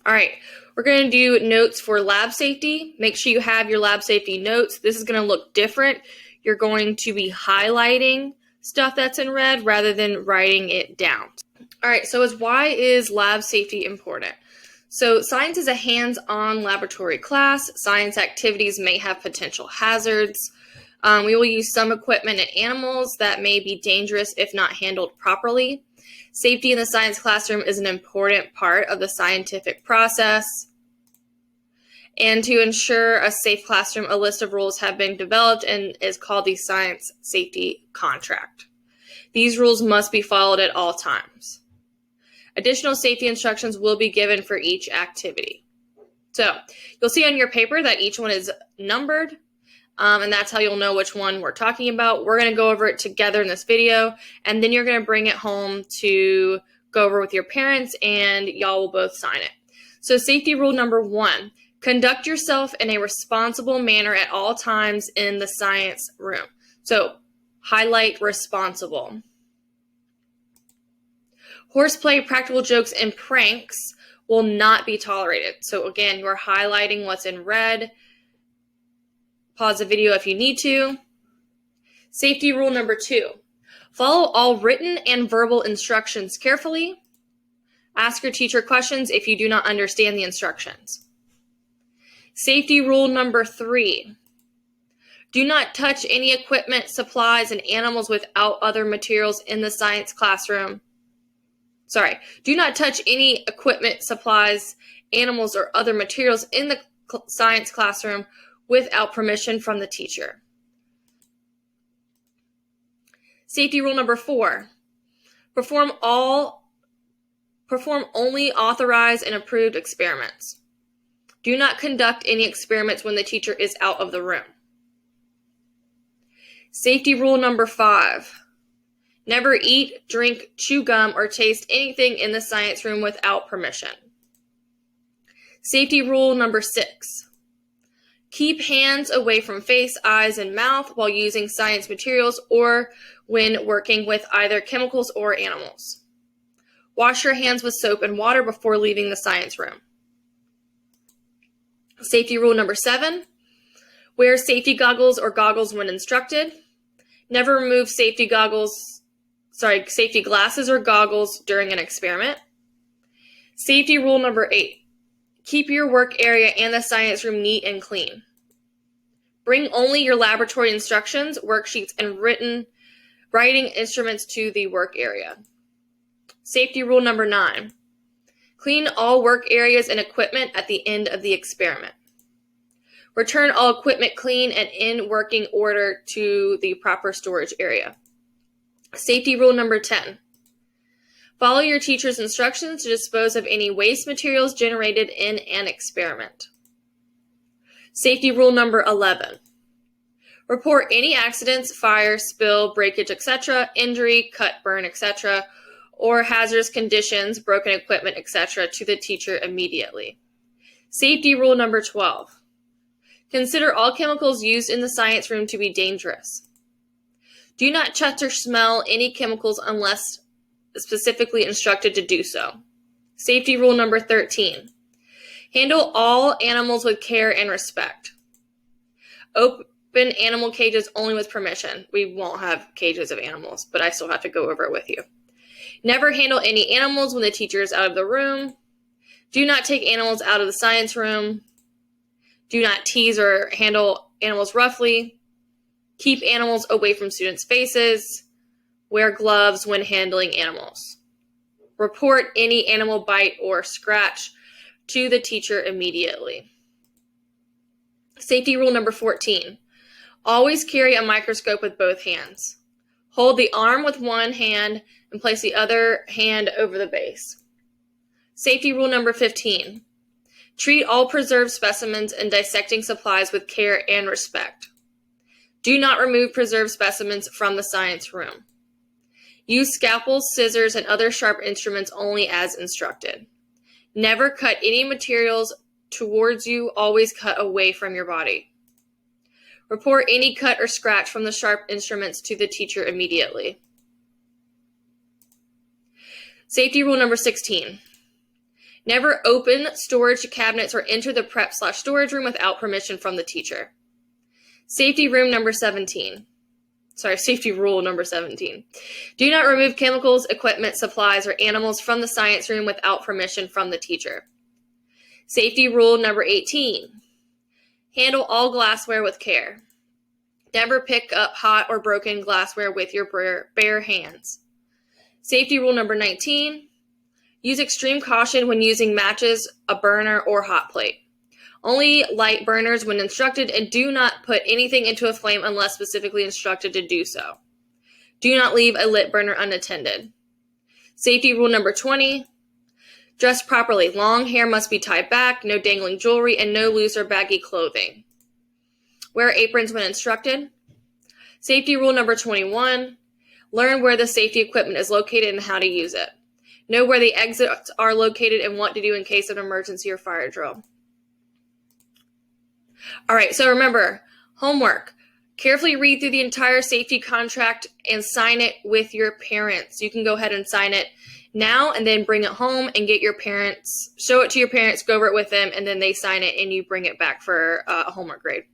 All right, we're going to do notes for lab safety. Make sure you have your lab safety notes. This is going to look different. You're going to be highlighting stuff that's in red rather than writing it down. All right, so why is lab safety important? So science is a hands-on laboratory class. Science activities may have potential hazards. We will use some equipment and animals that may be dangerous if not handled properly. Safety in the science classroom is an important part of the scientific process. And to ensure a safe classroom, a list of rules have been developed and is called the Science Safety Contract. These rules must be followed at all times. Additional safety instructions will be given for each activity. So you'll see on your paper that each one is numbered, and that's how you'll know which one we're talking about. We're going to go over it together in this video, and then you're going to bring it home to go over with your parents, and y'all will both sign it. So safety rule number 1, conduct yourself in a responsible manner at all times in the science room. So highlight responsible. Horseplay, practical jokes, and pranks will not be tolerated. So again, you're highlighting what's in red. Pause the video if you need to. Safety rule number 2, follow all written and verbal instructions carefully. Ask your teacher questions if you do not understand the instructions. Safety rule number 3, do not touch any equipment, supplies, and animals without other materials in the science classroom. Do not touch any equipment, supplies, animals, or other materials in the science classroom without permission from the teacher. Safety rule number 4, perform only authorized and approved experiments. Do not conduct any experiments when the teacher is out of the room. Safety rule number 5, never eat, drink, chew gum, or taste anything in the science room without permission. Safety rule number 6, keep hands away from face, eyes, and mouth while using science materials or when working with either chemicals or animals. Wash your hands with soap and water before leaving the science room. Safety rule number 7, wear safety goggles or goggles when instructed. Never remove safety glasses or goggles during an experiment. Safety rule number 8, keep your work area and the science room neat and clean. Bring only your laboratory instructions, worksheets, and writing instruments to the work area. Safety rule number 9, clean all work areas and equipment at the end of the experiment. Return all equipment clean and in working order to the proper storage area. Safety rule number 10, follow your teacher's instructions to dispose of any waste materials generated in an experiment. Safety rule number 11, report any accidents, fire, spill, breakage, etc., injury, cut, burn, etc., or hazardous conditions, broken equipment, etc., to the teacher immediately. Safety rule number 12, consider all chemicals used in the science room to be dangerous. Do not touch or smell any chemicals unless specifically instructed to do so. Safety rule number 13, handle all animals with care and respect. Open animal cages only with permission. We won't have cages of animals, but I still have to go over it with you. Never handle any animals when the teacher is out of the room. Do not take animals out of the science room. Do not tease or handle animals roughly. Keep animals away from students' faces. Wear gloves when handling animals. Report any animal bite or scratch to the teacher immediately. Safety rule number 14, always carry a microscope with both hands. Hold the arm with one hand and place the other hand over the base. Safety rule number 15, treat all preserved specimens and dissecting supplies with care and respect. Do not remove preserved specimens from the science room. Use scalpels, scissors, and other sharp instruments only as instructed. Never cut any materials towards you, always cut away from your body. Report any cut or scratch from the sharp instruments to the teacher immediately. Safety rule number 16. Never open storage cabinets or enter the prep/storage room without permission from the teacher. Safety rule number 17. Do not remove chemicals, equipment, supplies, or animals from the science room without permission from the teacher. Safety rule number 18. Handle all glassware with care. Never pick up hot or broken glassware with your bare hands. Safety rule number 19. Use extreme caution when using matches, a burner, or hot plate. Only light burners when instructed, and do not put anything into a flame unless specifically instructed to do so. Do not leave a lit burner unattended. Safety rule number 20. Dress properly. Long hair must be tied back, no dangling jewelry, and no loose or baggy clothing. Wear aprons when instructed. Safety rule number 21. Learn where the safety equipment is located and how to use it. Know where the exits are located and what to do in case of an emergency or fire drill. All right, so remember, homework. Carefully read through the entire safety contract and sign it with your parents. You can go ahead and sign it now and then bring it home and get your parents, show it to your parents, go over it with them, and then they sign it and you bring it back for a homework grade.